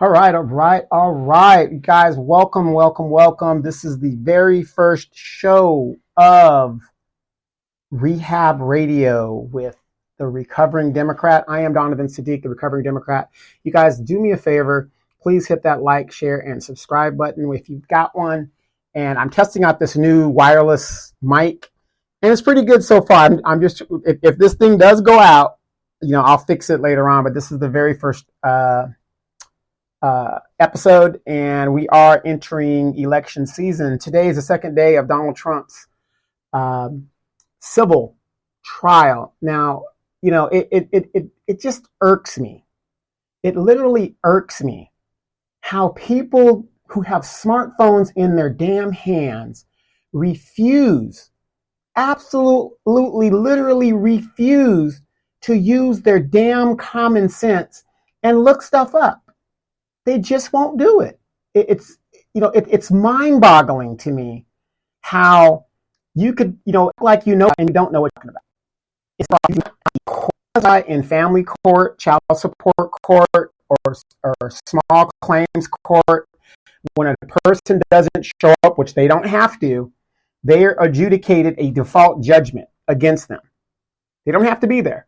All right. You guys, welcome. This is the very first show of Rehab Radio with the Recovering Democrat. I am Donovan Sadiq, the Recovering Democrat. You guys, do me a favor. Please hit that like, share, and subscribe button if you've got one. And I'm testing out this new wireless mic, and it's pretty good so far. I'm just, if this thing does go out, I'll fix it later on. But this is the very first episode, and we are entering election season. Today is the second day of Donald Trump's civil trial. Now, it just irks me. It literally irks me how people who have smartphones in their damn hands absolutely, literally refuse to use their damn common sense and look stuff up. They just won't do it. It's mind-boggling to me how you could, like and you don't know what you're talking about. It's like in family court, child support court, or small claims court. When a person doesn't show up, which they don't have to, they are adjudicated a default judgment against them. They don't have to be there.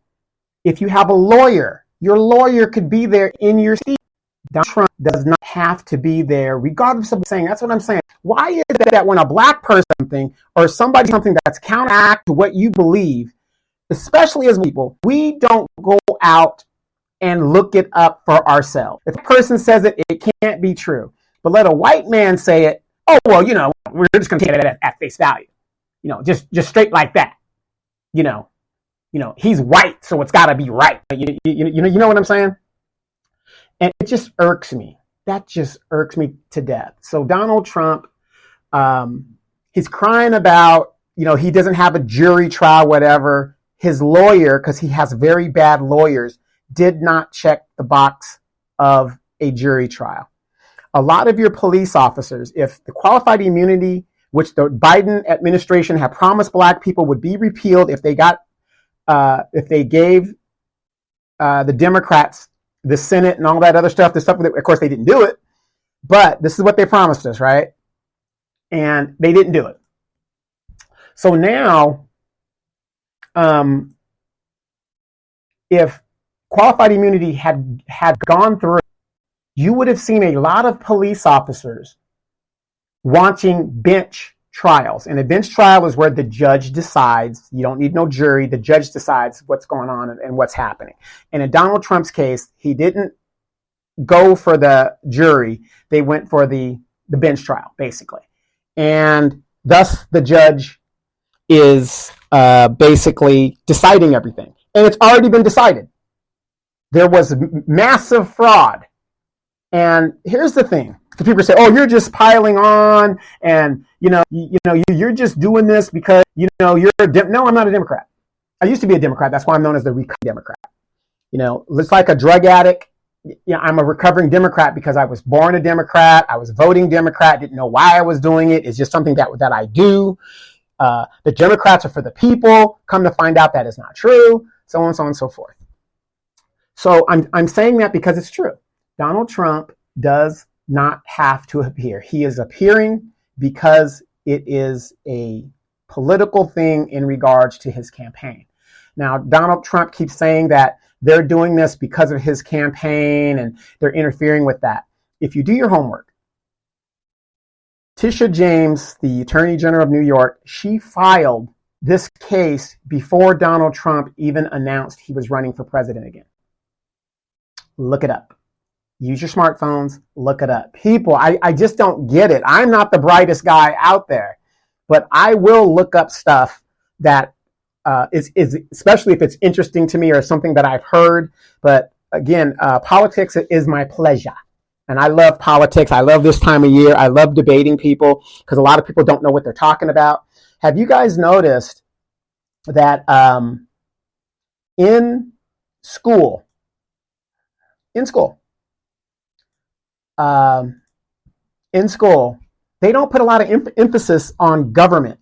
If you have a lawyer, your lawyer could be there in your seat. Donald Trump does not have to be there, regardless of saying. That's what I'm saying. Why is it that when a black person or somebody something that's counteract to what you believe, especially as people, we don't go out and look it up for ourselves? If a person says it, it can't be true. But let a white man say it. Oh well, we're just going to take it at face value. Just straight like that. He's white, so it's got to be right. You know what I'm saying? And it just irks me. That just irks me to death. So Donald Trump, he's crying about, he doesn't have a jury trial, whatever. His lawyer, because he has very bad lawyers, did not check the box of a jury trial. A lot of your police officers, if the qualified immunity, which the Biden administration had promised black people would be repealed if they gave the Democrats the Senate and all that other stuff, of course, they didn't do it, but this is what they promised us, right? And they didn't do it. So now, if qualified immunity had gone through, you would have seen a lot of police officers watching bench trials. And a bench trial is where the judge decides. You don't need no jury. The judge decides what's going on and what's happening. And in Donald Trump's case, he didn't go for the jury. They went for the bench trial, basically. And thus the judge is basically deciding everything. And it's already been decided. There was massive fraud. And here's the thing. The people say, "Oh, you're just piling on, and you're just doing this because you're No, I'm not a Democrat. I used to be a Democrat. That's why I'm known as the Recovering Democrat. It's like a drug addict. I'm a recovering Democrat because I was born a Democrat. I was voting Democrat. Didn't know why I was doing it. It's just something that I do. The Democrats are for the people. Come to find out that is not true. So on and so forth. So I'm saying that because it's true. Donald Trump does not have to appear. He is appearing because it is a political thing in regards to his campaign. Now, Donald Trump keeps saying that they're doing this because of his campaign and they're interfering with that. If you do your homework, Tisha James, the Attorney General of New York, she filed this case before Donald Trump even announced he was running for president again. Look it up. Use your smartphones, look it up. People, I just don't get it. I'm not the brightest guy out there, but I will look up stuff that is especially if it's interesting to me or something that I've heard. But again, politics is my pleasure. And I love politics. I love this time of year. I love debating people because a lot of people don't know what they're talking about. Have you guys noticed that in school, they don't put a lot of emphasis on government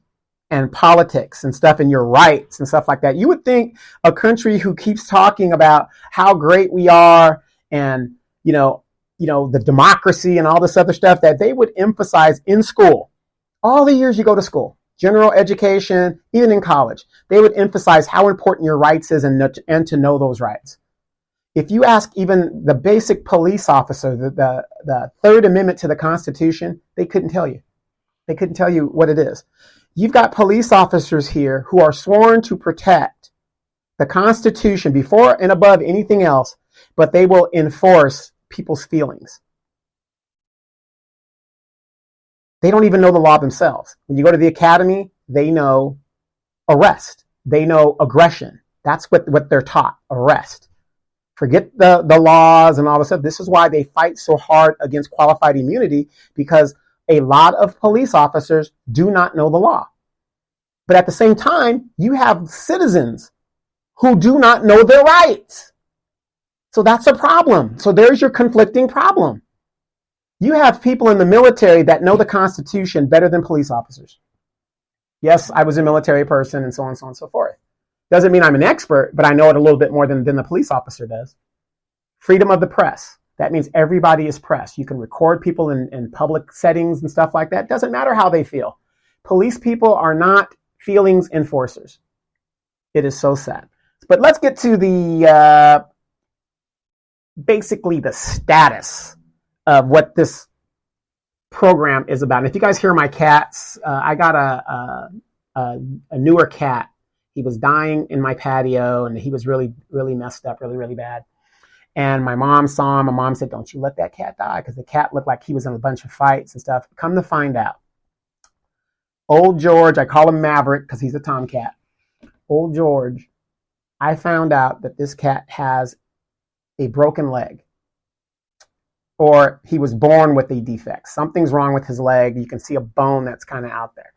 and politics and stuff and your rights and stuff like that. You would think a country who keeps talking about how great we are and, the democracy and all this other stuff that they would emphasize in school. All the years you go to school, general education, even in college, they would emphasize how important your rights is and to know those rights. If you ask even the basic police officer, the Third Amendment to the Constitution, they couldn't tell you. They couldn't tell you what it is. You've got police officers here who are sworn to protect the Constitution before and above anything else, but they will enforce people's feelings. They don't even know the law themselves. When you go to the academy, they know arrest. They know aggression. That's what they're taught, arrest. Forget the laws and all this stuff. This is why they fight so hard against qualified immunity, because a lot of police officers do not know the law. But at the same time, you have citizens who do not know their rights. So that's a problem. So there's your conflicting problem. You have people in the military that know the Constitution better than police officers. Yes, I was a military person and so on and so forth. Doesn't mean I'm an expert, but I know it a little bit more than the police officer does. Freedom of the press. That means everybody is press. You can record people in public settings and stuff like that. Doesn't matter how they feel. Police people are not feelings enforcers. It is so sad. But let's get to the basically the status of what this program is about. And if you guys hear my cats, I got a newer cat. He was dying in my patio, and he was really, really messed up, really, really bad. And my mom saw him. My mom said, "Don't you let that cat die," because the cat looked like he was in a bunch of fights and stuff. Come to find out, old George, I call him Maverick because he's a tomcat. Old George, I found out that this cat has a broken leg, or he was born with a defect. Something's wrong with his leg. You can see a bone that's kind of out there.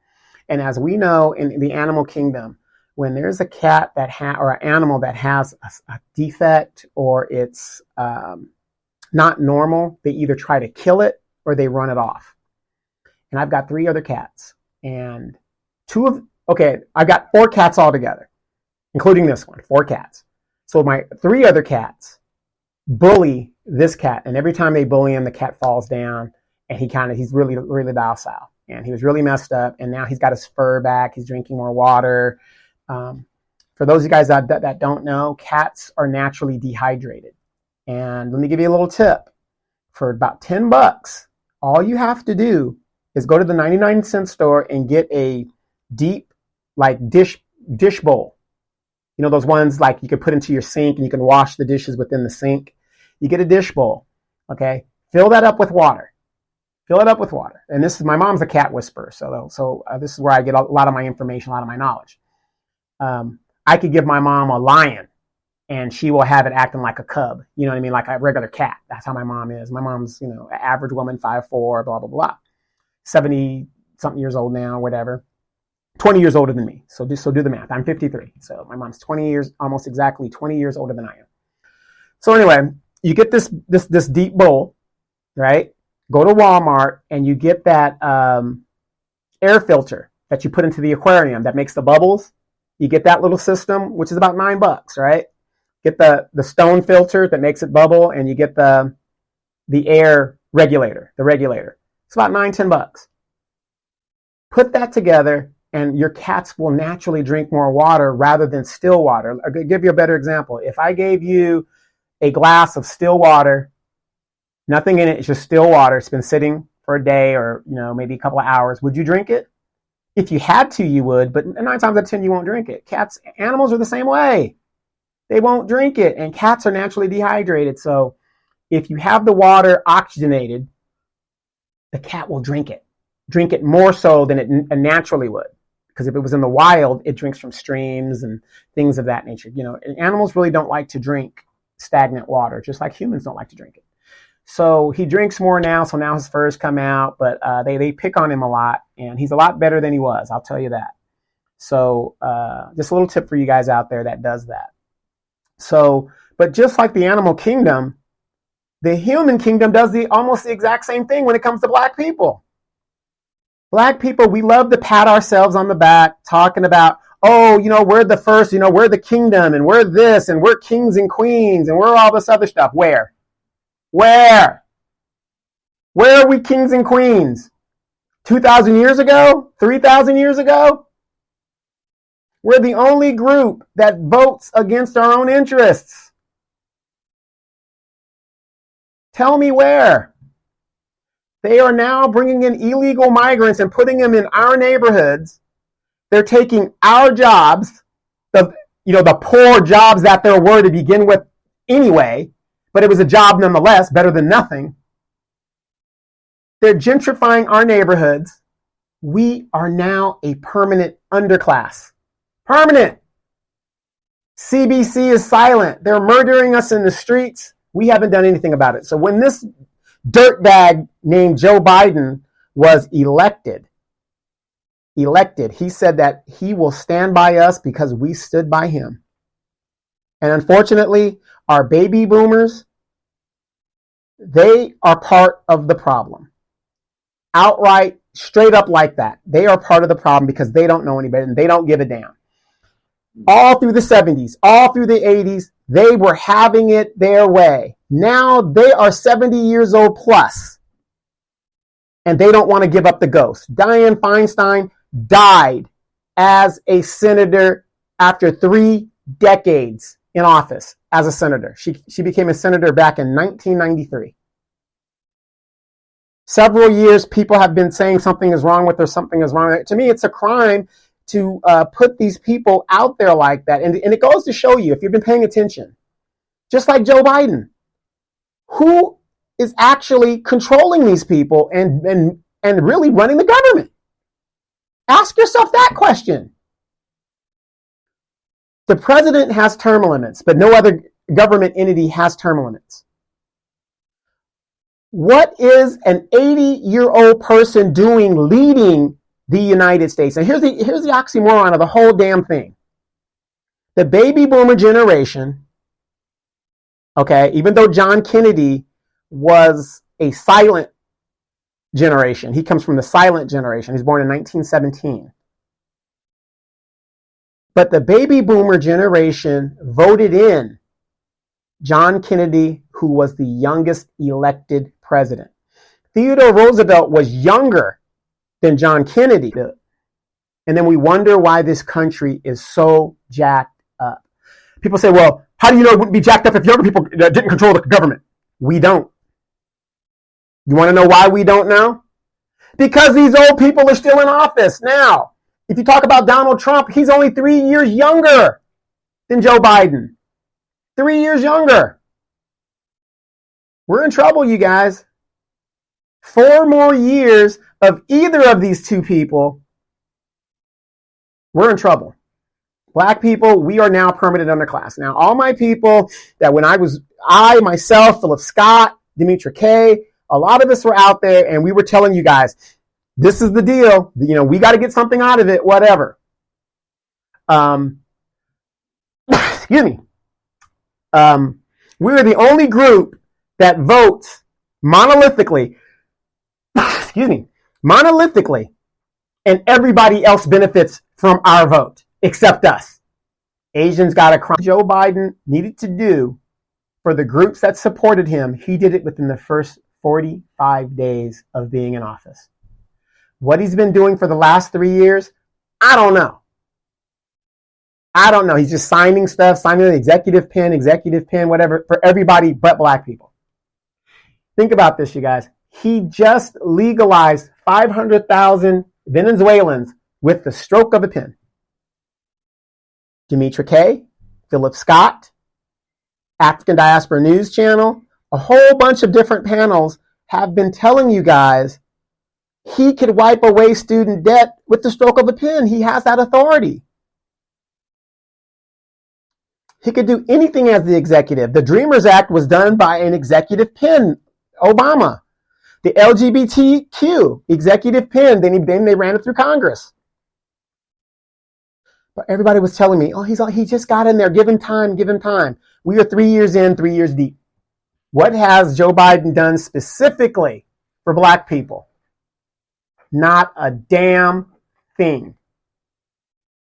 And as we know in the animal kingdom, when there's a cat or an animal that has a defect or it's not normal, they either try to kill it or they run it off. And I've got 3 other cats, and I've got 4 cats altogether, including this one, 4 cats. So my 3 other cats bully this cat, and every time they bully him, the cat falls down, and he's really, really docile. And he was really messed up, and now he's got his fur back. He's drinking more water. For those of you guys that don't know, cats are naturally dehydrated. And let me give you a little tip. For about $10, all you have to do is go to the 99-cent store and get a deep, dish bowl. You know, those ones like you can put into your sink and you can wash the dishes within the sink. You get a dish bowl, okay? Fill that up with water. Fill it up with water. And my mom's a cat whisperer, so this is where I get a lot of my information, a lot of my knowledge. I could give my mom a lion, and she will have it acting like a cub. You know what I mean? Like a regular cat. That's how my mom is. My mom's, an average woman, 5'4", blah, blah, blah. 70-something years old now, whatever. 20 years older than me. So do the math. I'm 53. So my mom's 20 years, almost exactly 20 years older than I am. So anyway, you get this deep bowl, right? Go to Walmart and you get that air filter that you put into the aquarium that makes the bubbles. You get that little system, which is about $9, right? Get the stone filter that makes it bubble, and you get the air regulator, the regulator. It's about $9-10. Put that together, and your cats will naturally drink more water rather than still water. I'll give you a better example. If I gave you a glass of still water, nothing in it, it's just still water. It's been sitting for a day or maybe a couple of hours. Would you drink it? If you had to, you would, but 9 times out of 10, you won't drink it. Animals are the same way. They won't drink it, and cats are naturally dehydrated. So if you have the water oxygenated, the cat will drink it. Drink it more so than it naturally would. Because if it was in the wild, it drinks from streams and things of that nature. And animals really don't like to drink stagnant water, just like humans don't like to drink it. So he drinks more now, so now his furs come out, but they pick on him a lot, and he's a lot better than he was, I'll tell you that. So just a little tip for you guys out there that does that. So, but just like the animal kingdom, the human kingdom does almost the exact same thing when it comes to black people. Black people, we love to pat ourselves on the back, talking about, we're the first, we're the kingdom, and we're this, and we're kings and queens, and we're all this other stuff. Where? Where are we kings and queens? 2,000 years ago? 3,000 years ago? We're the only group that votes against our own interests. Tell me where. They are now bringing in illegal migrants and putting them in our neighborhoods. They're taking our jobs, the poor jobs that there were to begin with anyway, but it was a job nonetheless, better than nothing. They're gentrifying our neighborhoods. We are now a permanent underclass. Permanent. CBC is silent. They're murdering us in the streets. We haven't done anything about it. So when this dirtbag named Joe Biden was elected, he said that he will stand by us because we stood by him. And unfortunately, our baby boomers, they are part of the problem. Outright, straight up like that. They are part of the problem because they don't know any better and they don't give a damn. All through the 70s, all through the 80s, they were having it their way. Now they are 70 years old plus, and they don't want to give up the ghost. Dianne Feinstein died as a senator after 3 decades in office as a senator. She became a senator back in 1993. Several years, people have been saying something is wrong with her, something is wrong with her. To me, it's a crime to put these people out there like that. And it goes to show you, if you've been paying attention, just like Joe Biden, who is actually controlling these people and really running the government? Ask yourself that question. The president has term limits, but no other government entity has term limits. What is an 80-year-old person doing leading the United States? And here's the oxymoron of the whole damn thing. The baby boomer generation, okay, even though John Kennedy was a silent generation, he comes from the silent generation. He's born in 1917. But the baby boomer generation voted in John Kennedy, who was the youngest elected president. Theodore Roosevelt was younger than John Kennedy. And then we wonder why this country is so jacked up. People say, well, how do you know it wouldn't be jacked up if younger people didn't control the government? We don't. You want to know why we don't know? Because these old people are still in office. Now, if you talk about Donald Trump, he's only 3 years younger than Joe Biden. 3 years younger. We're in trouble, you guys. 4 more years of either of these two people, we're in trouble. Black people, we are now permanent underclass. Now, all my people that when I, myself, Philip Scott, Demetra Kay, a lot of us were out there and we were telling you guys, this is the deal. We got to get something out of it, whatever. Excuse me. We're the only group that votes monolithically, and everybody else benefits from our vote, except us. Asians got a crime. Joe Biden needed to do for the groups that supported him, he did it within the first 45 days of being in office. What he's been doing for the last 3 years, I don't know. He's just signing stuff, signing an executive pen, whatever, for everybody but black people. Think about this, you guys. He just legalized 500,000 Venezuelans with the stroke of a pen. Demetra Kay, Philip Scott, African Diaspora News Channel, a whole bunch of different panels have been telling you guys he could wipe away student debt with the stroke of a pen. He has that authority. He could do anything as the executive. The Dreamers Act was done by an executive pen, Obama. The LGBTQ executive pen, then they ran it through Congress. But everybody was telling me, he just got in there. Give him time. We are 3 years in, 3 years deep. What has Joe Biden done specifically for black people? Not a damn thing.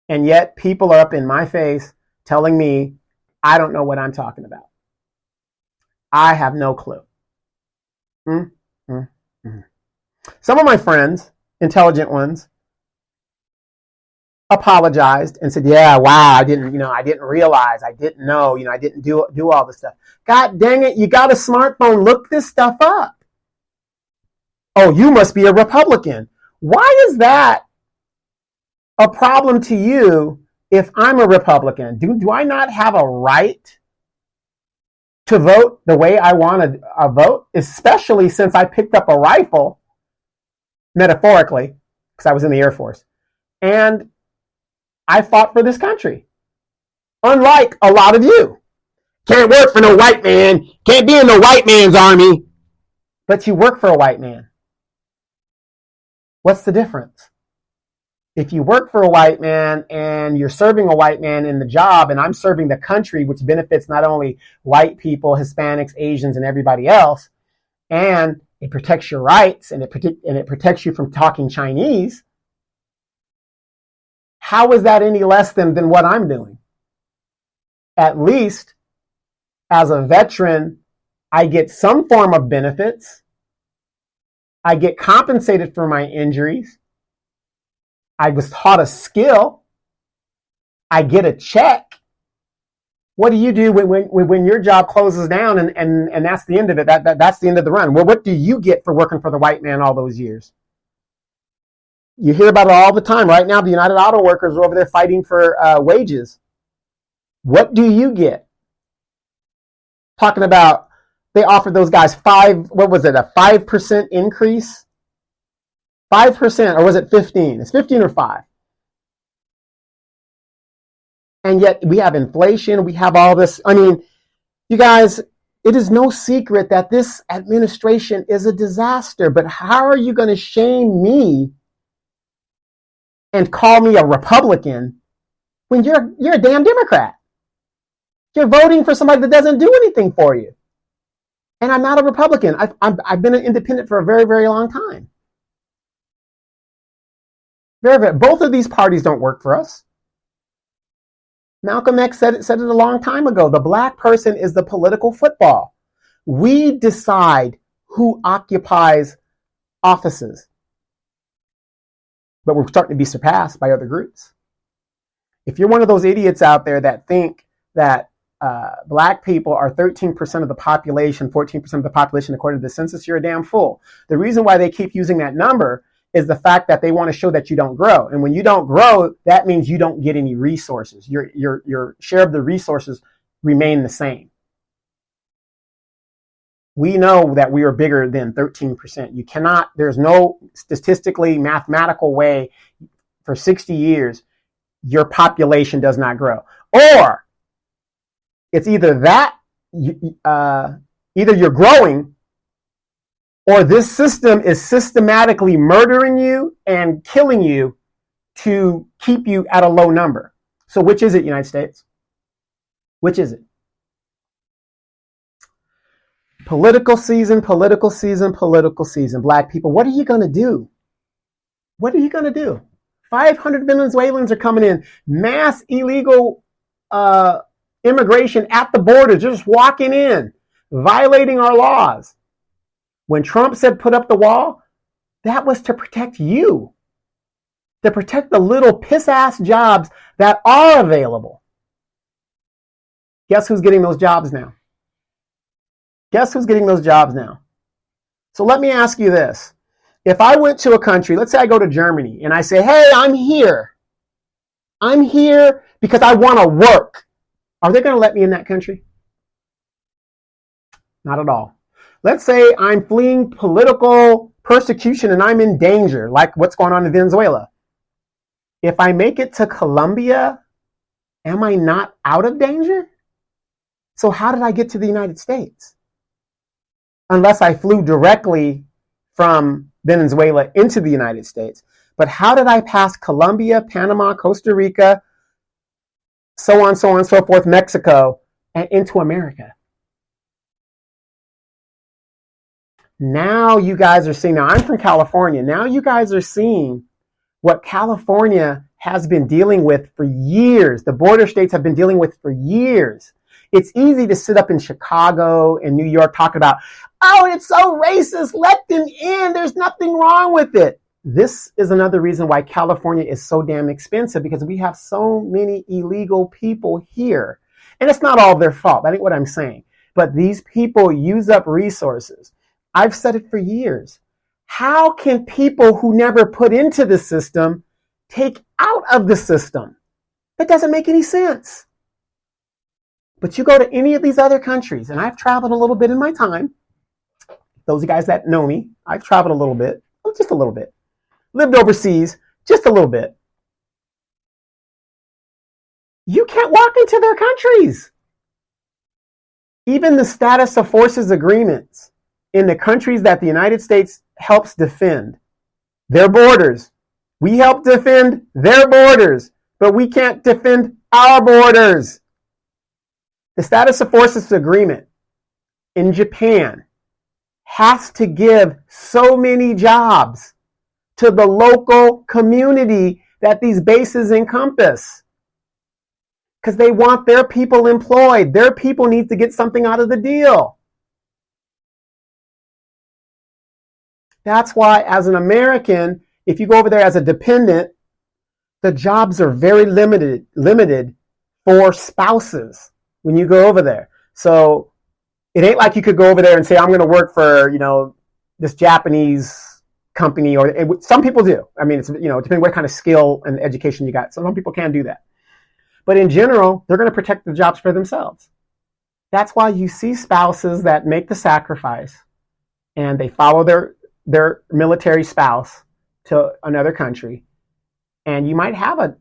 And yet people are up in my face telling me I don't know what I'm talking about. I have no clue. Some of my friends, intelligent ones, apologized and said, yeah, wow, I didn't realize, I didn't know, I didn't do all this stuff. God dang it, you got a smartphone, look this stuff up. Oh, you must be a Republican. Why is that a problem to you if I'm a Republican? Do I not have a right to vote the way I want to vote, especially since I picked up a rifle, metaphorically, because I was in the Air Force, and I fought for this country. Unlike a lot of you. Can't work for no white man. Can't be in the white man's army. But you work for a white man. What's the difference? If you work for a white man and you're serving a white man in the job, and I'm serving the country, which benefits not only white people, Hispanics, Asians, and everybody else, and it protects your rights and it protects you from talking Chinese, how is that any less than what I'm doing? At least, as a veteran, I get some form of benefits. I get compensated for my injuries. I was taught a skill. I get a check. What do you do when your job closes down and that's the end of it? That's the end of the run. Well, what do you get for working for the white man all those years? You hear about it all the time. Right now, the United Auto Workers are over there fighting for wages. What do you get? Talking about they offered those guys a 5% increase? 5%, or was it 15? It's 15 or 5. And yet we have inflation, we have all this. I mean, you guys, it is no secret that this administration is a disaster, but how are you going to shame me and call me a Republican when you're a damn Democrat? You're voting for somebody that doesn't do anything for you. And I'm not a Republican. I've been an independent for a very, very long time. Both of these parties don't work for us. Malcolm X said it a long time ago. The black person is the political football. We decide who occupies offices. But we're starting to be surpassed by other groups. If you're one of those idiots out there that think that black people are 13% of the population, 14% of the population according to the census, you're a damn fool. The reason why they keep using that number is the fact that they want to show that you don't grow. And when you don't grow, that means you don't get any resources. Your share of the resources remain the same. We know that we are bigger than 13%. You cannot, there's no statistically mathematical way for 60 years your population does not grow. Or it's either that, either you're growing, or this system is systematically murdering you and killing you to keep you at a low number. So which is it, United States? Which is it? Political season, political season, political season. Black people, what are you going to do? What are you going to do? 500 Venezuelans are coming in. Mass illegal immigration at the border, just walking in, violating our laws. When Trump said put up the wall, that was to protect you, to protect the little piss-ass jobs that are available. Guess who's getting those jobs now? Guess who's getting those jobs now? So let me ask you this. If I went to a country, let's say I go to Germany, and I say, hey, I'm here. I'm here because I want to work. Are they going to let me in that country? Not at all. Let's say I'm fleeing political persecution and I'm in danger, like what's going on in Venezuela. If I make it to Colombia, am I not out of danger? So how did I get to the United States? Unless I flew directly from Venezuela into the United States. But how did I pass Colombia, Panama, Costa Rica, so on, so forth, Mexico, and into America? Now you guys are seeing, now I'm from California, now you guys are seeing what California has been dealing with for years. The border states have been dealing with for years. It's easy to sit up in Chicago and New York talking about, Oh, it's so racist. Let them in. There's nothing wrong with it. This is another reason why California is so damn expensive, because we have so many illegal people here. And it's not all their fault. That ain't what I'm saying. But these people use up resources. I've said it for years. How can people who never put into the system take out of the system? That doesn't make any sense. But you go to any of these other countries, and I've traveled a little bit in my time. Those of you guys that know me, I've traveled a little bit, just a little bit. Lived overseas, just a little bit. You can't walk into their countries. Even the status of forces agreements in the countries that the United States helps defend, their borders. We help defend their borders, but we can't defend our borders. The status of forces agreement in Japan has to give so many jobs to the local community that these bases encompass, because they want their people employed. Their people need to get something out of the deal. That's why, as an American, if you go over there as a dependent, the jobs are very limited for spouses when you go over there. So it ain't like you could go over there and say, I'm going to work for, this Japanese company, or some people do. I mean, it's, depending what kind of skill and education you got. Some people can do that. But in general, they're going to protect the jobs for themselves. That's why you see spouses that make the sacrifice and they follow their military spouse to another country. And you might have a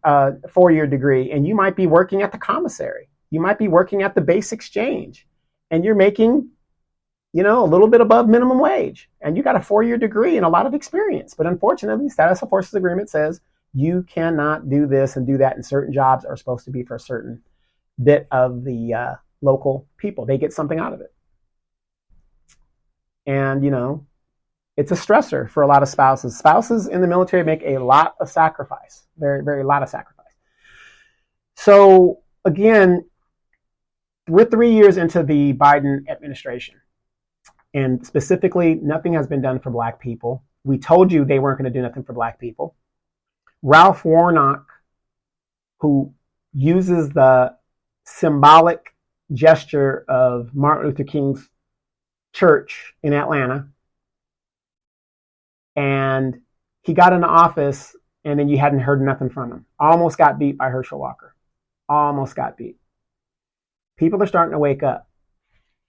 4-year degree, and you might be working at the commissary. You might be working at the base exchange, and you're making, a little bit above minimum wage. And you got a 4-year degree and a lot of experience. But unfortunately, status of forces agreement says you cannot do this and do that, and certain jobs are supposed to be for a certain bit of the local people. They get something out of it. And, it's a stressor for a lot of spouses. Spouses in the military make a lot of sacrifice, very, very lot of sacrifice. So again, we're 3 years into the Biden administration, and specifically, nothing has been done for Black people. We told you they weren't going to do nothing for Black people. Ralph Warnock, who uses the symbolic gesture of Martin Luther King's church in Atlanta, and he got into office, and then you hadn't heard nothing from him. Almost got beat by Herschel Walker. Almost got beat. People are starting to wake up.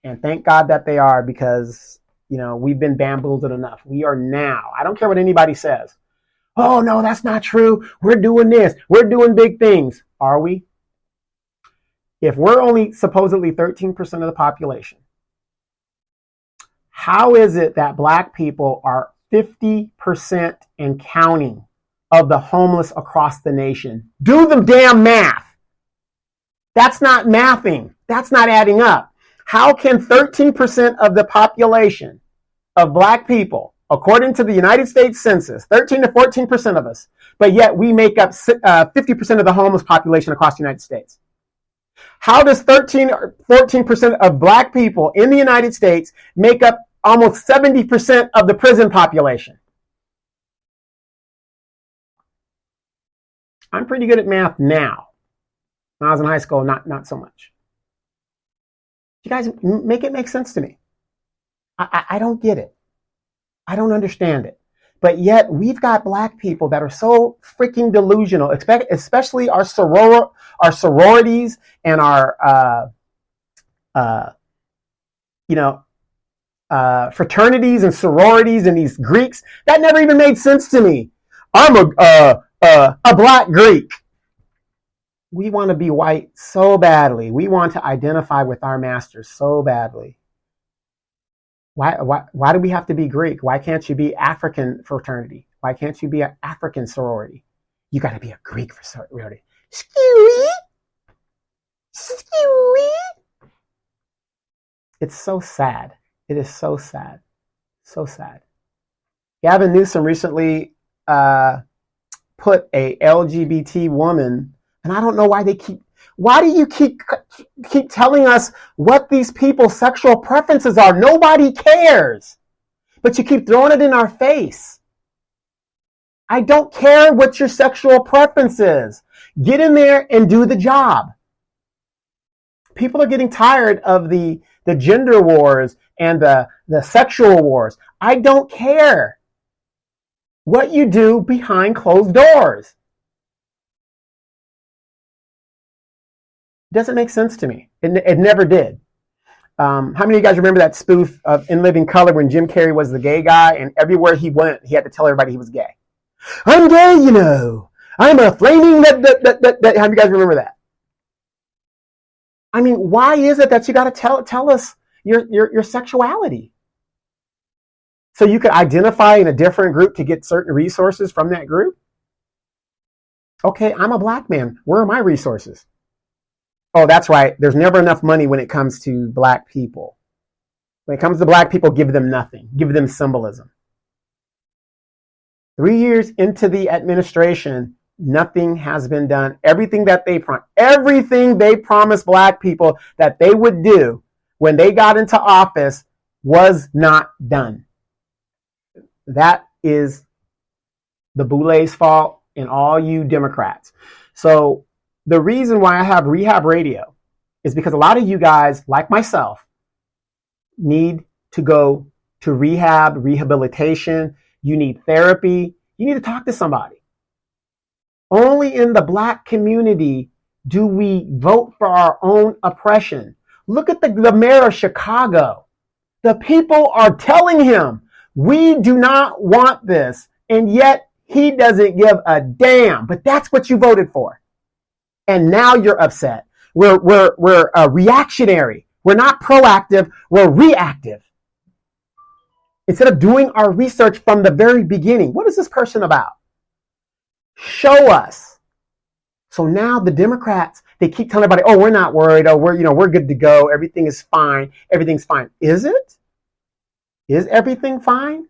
And thank God that they are, because, we've been bamboozled enough. We are now. I don't care what anybody says. Oh, no, that's not true. We're doing this. We're doing big things. Are we? If we're only supposedly 13% of the population, how is it that Black people are 50% and counting of the homeless across the nation? Do the damn math. That's not mathing. That's not adding up. How can 13% of the population of Black people, according to the United States Census, 13 to 14% of us, but yet we make up 50% of the homeless population across the United States? How does 13 or 14% of Black people in the United States make up almost 70% of the prison population? I'm pretty good at math now. When I was in high school, not so much. You guys make it make sense to me. I don't get it. I don't understand it. But yet we've got Black people that are so freaking delusional, especially our sororities and our fraternities and sororities, and these Greeks. That never even made sense to me. I'm a Black Greek. We want to be white so badly. We want to identify with our masters so badly. Why do we have to be Greek? Why can't you be African fraternity? Why can't you be an African sorority? You got to be a Greek sorority. Skewy. It's so sad. It is so sad. So sad. Gavin Newsom recently put a LGBT woman, and I don't know why they keep, Why do you keep telling us what these people's sexual preferences are? Nobody cares. But you keep throwing it in our face. I don't care what your sexual preference is. Get in there and do the job. People are getting tired of the gender wars and the sexual wars. I don't care what you do behind closed doors. It doesn't make sense to me. It never did. How many of you guys remember that spoof of In Living Color when Jim Carrey was the gay guy, and everywhere he went, he had to tell everybody he was gay? I'm gay, you know. I'm a flaming that. How do you guys remember that? I mean, why is it that you got to tell us your sexuality? So you could identify in a different group to get certain resources from that group? Okay, I'm a black man. Where are my resources? Oh, that's right. There's never enough money when it comes to black people. When it comes to black people, give them nothing. Give them symbolism. 3 years into the administration, nothing has been done. Everything they promised black people that they would do when they got into office was not done. That is the Boulet's fault and all you Democrats. So the reason why I have Rehab Radio is because a lot of you guys, like myself, need to go to rehabilitation. You need therapy. You need to talk to somebody. Only in the black community do we vote for our own oppression. Look at the mayor of Chicago. The people are telling him, we do not want this. And yet he doesn't give a damn. But that's what you voted for. And now you're upset. We're reactionary. We're not proactive. We're reactive. Instead of doing our research from the very beginning, what is this person about? Show us. So now the Democrats, they keep telling everybody, oh, we're not worried. Oh, we're good to go. Everything is fine. Everything's fine. Is it? Is everything fine?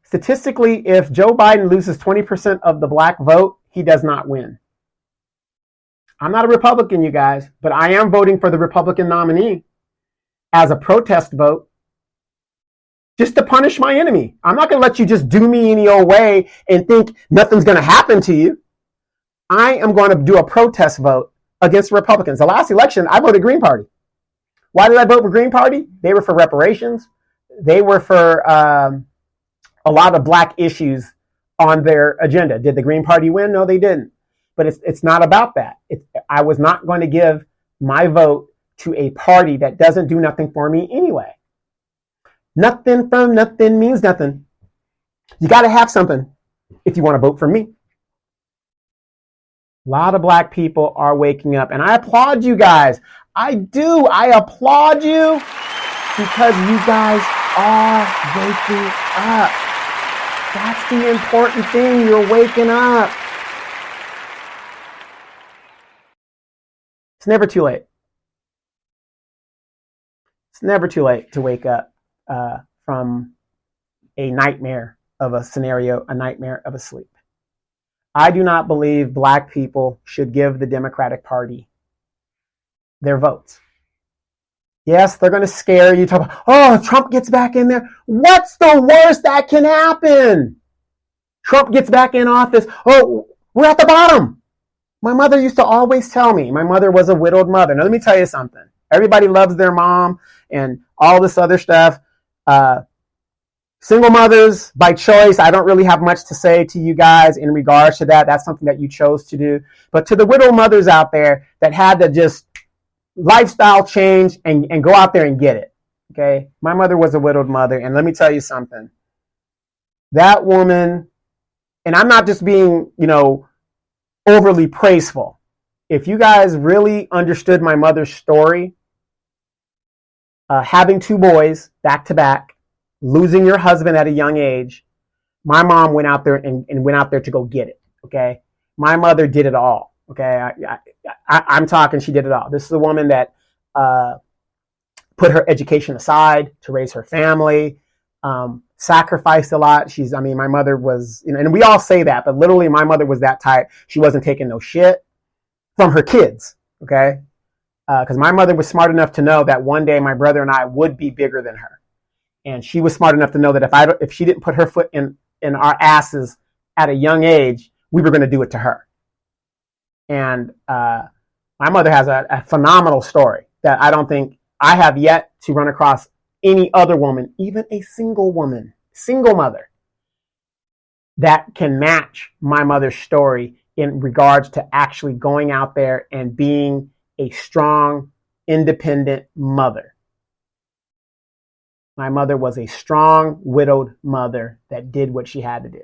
Statistically, if Joe Biden loses 20% of the black vote, he does not win. I'm not a Republican, you guys, but I am voting for the Republican nominee as a protest vote just to punish my enemy. I'm not going to let you just do me any old way and think nothing's going to happen to you. I am going to do a protest vote against Republicans. The last election, I voted Green Party. Why did I vote for Green Party? They were for reparations. They were for a lot of black issues on their agenda. Did the Green Party win? No, they didn't. But it's not about that. I was not going to give my vote to a party that doesn't do nothing for me anyway. Nothing from nothing means nothing. You got to have something if you want to vote for me. A lot of black people are waking up, and I applaud you guys. I do. I applaud you because you guys are waking up. That's the important thing. You're waking up. It's never too late. It's never too late to wake up from a nightmare of a scenario, a nightmare of a sleep. I do not believe black people should give the Democratic Party their votes. Yes, they're going to scare you. Talk about, oh, Trump gets back in there. What's the worst that can happen? Trump gets back in office. Oh, we're at the bottom. My mother used to always tell me, my mother was a widowed mother. Now, let me tell you something. Everybody loves their mom and all this other stuff. Single mothers by choice, I don't really have much to say to you guys in regards to that. That's something that you chose to do. But to the widow mothers out there that had to just lifestyle change and go out there and get it. Okay. My mother was a widowed mother. And let me tell you something. That woman, and I'm not just being, overly praiseful. If you guys really understood my mother's story, having 2 boys back to back, losing your husband at a young age, my mom went out there and went out there to go get it. Okay. My mother did it all. Okay. I'm talking, she did it all. This is a woman that put her education aside to raise her family, sacrificed a lot. My mother was, and we all say that, but literally my mother was that type. She wasn't taking no shit. from her kids, okay? Because my mother was smart enough to know that one day my brother and I would be bigger than her. And she was smart enough to know that if she didn't put her foot in our asses at a young age, we were going to do it to her. And my mother has a phenomenal story that I don't think I have yet to run across any other woman, even a single woman, single mother, that can match my mother's story in regards to actually going out there and being a strong, independent mother. My mother was a strong, widowed mother that did what she had to do.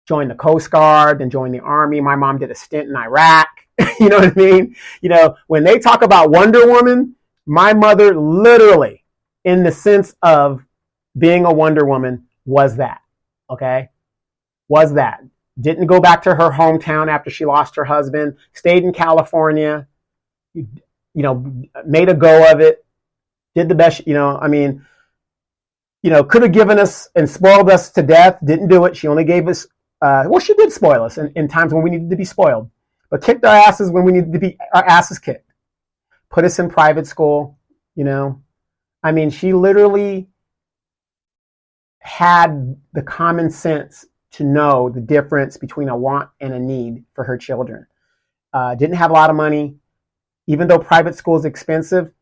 Joined the Coast Guard, then joined the Army. My mom did a stint in Iraq. You know what I mean? You know, when they talk about Wonder Woman, my mother literally, in the sense of being a Wonder Woman, was that. Okay? Was that. Didn't go back to her hometown after she lost her husband. Stayed in California. You know, made a go of it. Did the best, you know, I mean, you know, could have given us and spoiled us to death. Didn't do it. She only gave us, well, she did spoil us in times when we needed to be spoiled. But kicked our asses when we needed to be our asses kicked. Put us in private school, you know. I mean, she literally had the common sense to know the difference between a want and a need for her children. Didn't have a lot of money. Even though private school is expensive,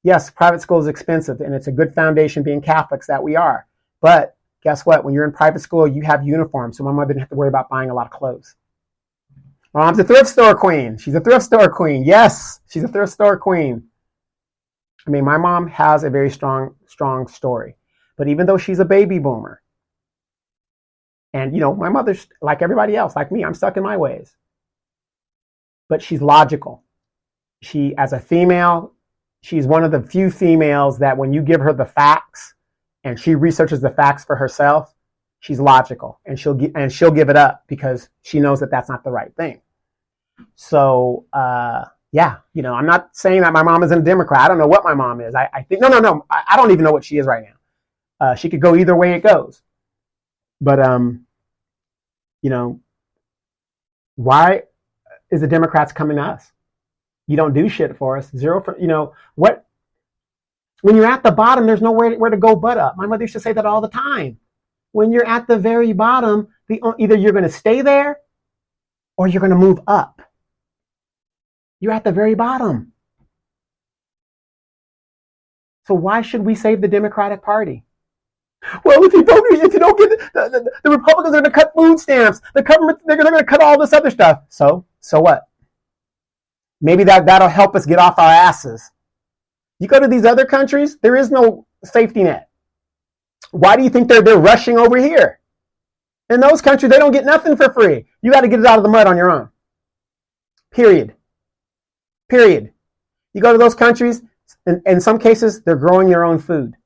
yes, private school is expensive, and it's a good foundation being Catholics that we are. But guess what? When you're in private school, you have uniforms, so my mother didn't have to worry about buying a lot of clothes. My mom's a thrift store queen. She's a thrift store queen. Yes, she's a thrift store queen. I mean, my mom has a very strong story. But even though she's a baby boomer, and, you know, my mother's like everybody else, like me, I'm stuck in my ways. But she's logical. She, as a female, she's one of the few females that when you give her the facts and she researches the facts for herself, she's logical, and she'll give it up because she knows that that's not the right thing. So, yeah, you know, I'm not saying that my mom isn't a Democrat. I don't know what my mom is. I think, no. I don't even know what she is right now. She could go either way it goes. But, you know, why is the Democrats coming to us? You don't do shit for us. You know, what? When you're at the bottom, there's nowhere where to go but up. My mother used to say that all the time. When you're at the very bottom, either you're going to stay there or you're going to move up. You're at the very bottom. So why should we save the Democratic Party? Well, if you don't get the Republicans are going to cut food stamps. The government, they're going to cut all this other stuff. So what? Maybe that'll help us get off our asses. You go to these other countries, there is no safety net. Why do you think they're rushing over here? In those countries, they don't get nothing for free. You got to get it out of the mud on your own. Period. You go to those countries, and in some cases, they're growing their own food.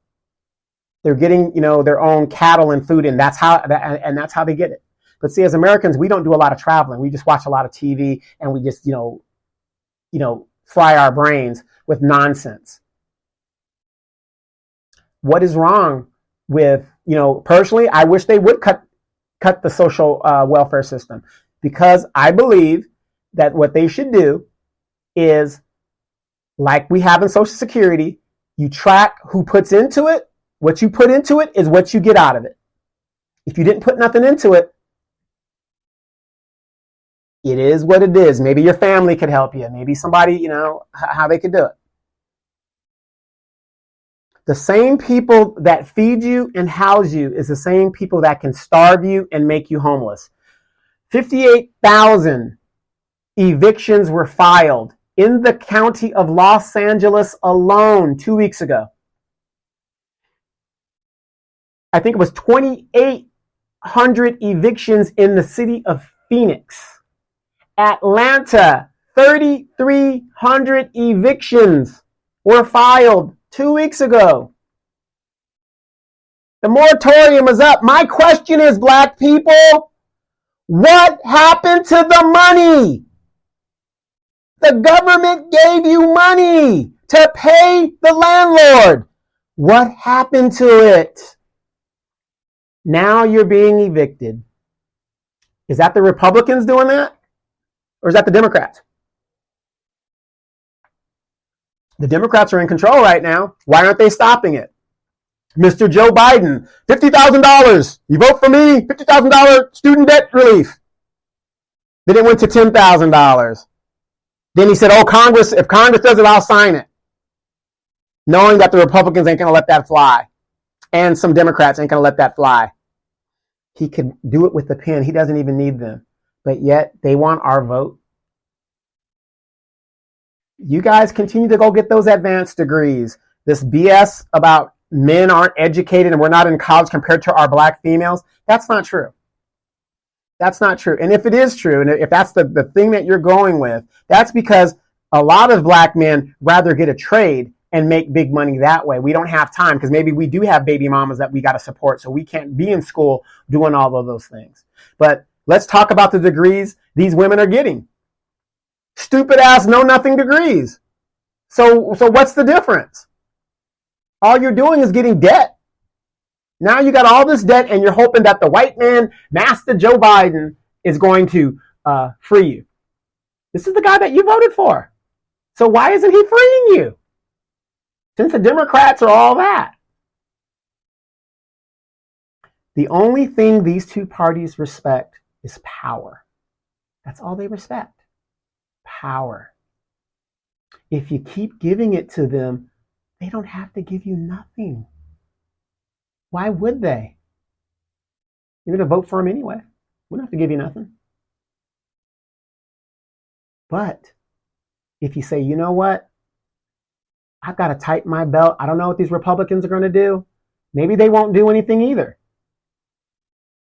They're getting, you know, their own cattle and food, and that's how they get it. But see, as Americans, we don't do a lot of traveling. We just watch a lot of TV, and we just, you know, fry our brains with nonsense. What is wrong with, you know, personally, I wish they would cut the social welfare system, because I believe that what they should do is, like we have in Social Security, you track who puts into it. What you put into it is what you get out of it. If you didn't put nothing into it, it is what it is. Maybe your family could help you. Maybe somebody, you know, how they could do it. The same people that feed you and house you is the same people that can starve you and make you homeless. 58,000 evictions were filed in the county of Los Angeles alone 2 weeks ago. I think it was 2,800 evictions in the city of Phoenix. Atlanta, 3,300 evictions were filed 2 weeks ago. The moratorium is up. My question is, black people, what happened to the money? The government gave you money to pay the landlord. What happened to it? Now you're being evicted. Is that the Republicans doing that? Or is that the Democrats? The Democrats are in control right now. Why aren't they stopping it? Mr. Joe Biden, $50,000. You vote for me, $50,000 student debt relief. Then it went to $10,000. Then he said, oh, Congress, if Congress does it, I'll sign it. Knowing that the Republicans ain't going to let that fly. And some Democrats ain't going to let that fly. He could do it with the pen. He doesn't even need them. But yet, they want our vote. You guys continue to go get those advanced degrees. This BS about men aren't educated and we're not in college compared to our black females, that's not true. That's not true. And if it is true, and if that's the thing that you're going with, that's because a lot of black men rather get a trade and make big money that way. We don't have time because maybe we do have baby mamas that we got to support, so we can't be in school doing all of those things. But let's talk about the degrees these women are getting. Stupid ass know-nothing degrees. So what's the difference? All you're doing is getting debt. Now you got all this debt and you're hoping that the white man, Master Joe Biden, is going to free you. This is the guy that you voted for. So why isn't he freeing you? Since the Democrats are all that. The only thing these two parties respect is power. That's all they respect. Power. If you keep giving it to them, they don't have to give you nothing. Why would they? You're going to vote for them anyway. We don't have to give you nothing. But if you say, you know what? I've got to tighten my belt. I don't know what these Republicans are going to do. Maybe they won't do anything either.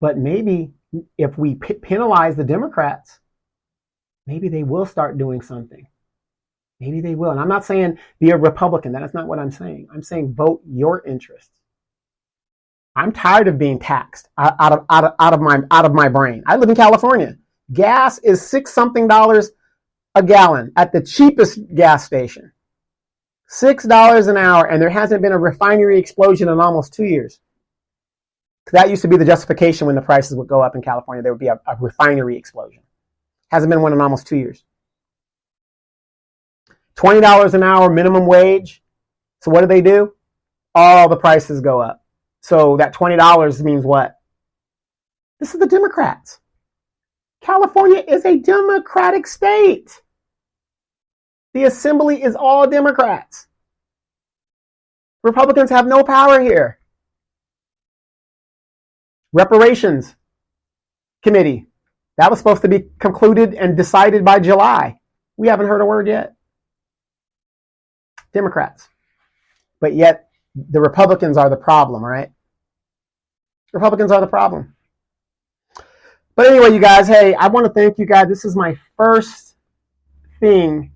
But maybe if we penalize the Democrats, maybe they will start doing something. Maybe they will. And I'm not saying be a Republican. That is not what I'm saying. I'm saying vote your interests. I'm tired of being taxed out of my brain. I live in California. Gas is $6-something a gallon at the cheapest gas station. $6 an hour, and there hasn't been a refinery explosion in almost 2 years. That used to be the justification when the prices would go up in California. There would be a refinery explosion. Hasn't been one in almost 2 years. $20 an hour minimum wage. So what do? All the prices go up. So that $20 means what? This is the Democrats. California is a Democratic state. The assembly is all Democrats. Republicans have no power here. Reparations committee. That was supposed to be concluded and decided by July. We haven't heard a word yet. Democrats. But yet, the Republicans are the problem, right? Republicans are the problem. But anyway, you guys, hey, I want to thank you guys. This is my first thing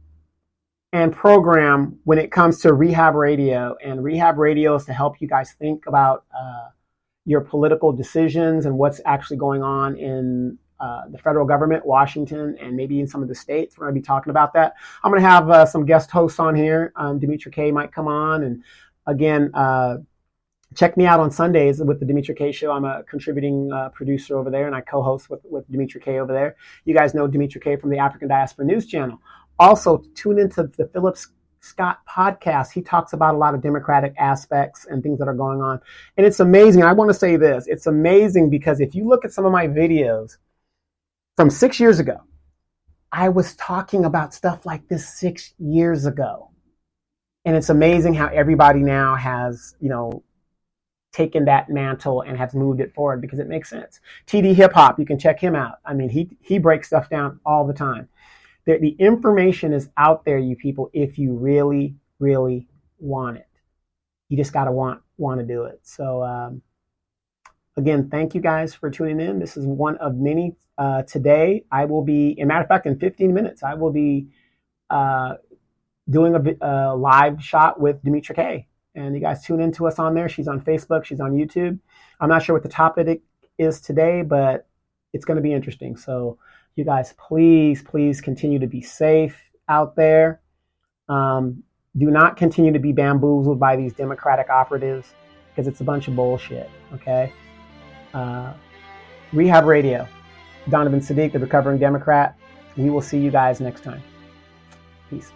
and program when it comes to Rehab Radio. And Rehab Radio is to help you guys think about your political decisions and what's actually going on in the federal government, Washington, and maybe in some of the states. We're going to be talking about that. I'm going to have some guest hosts on here. Dimitri K might come on. And again, check me out on Sundays with the Dimitri K Show. I'm a contributing producer over there, and I co-host with Dimitri K over there. You guys know Dimitri K from the African Diaspora News Channel. Also, tune into the Philip Scott podcast. He talks about a lot of democratic aspects and things that are going on. And it's amazing. I want to say this. It's amazing because if you look at some of my videos from 6 years ago, I was talking about stuff like this 6 years ago. And it's amazing how everybody now has, taken that mantle and has moved it forward because it makes sense. TD Hip Hop, you can check him out. I mean, he breaks stuff down all the time. The information is out there, you people, if you really, really want it. You just got to want to do it. So, again, thank you guys for tuning in. This is one of many. Today, I will be, as a matter of fact, in 15 minutes, I will be doing a live shot with Dimitri K. And you guys tune into us on there. She's on Facebook. She's on YouTube. I'm not sure what the topic is today, but it's going to be interesting. So you guys, please continue to be safe out there. Do not continue to be bamboozled by these Democratic operatives because it's a bunch of bullshit, okay? Rehab Radio. Donovan Sadiq, the recovering Democrat. We will see you guys next time. Peace.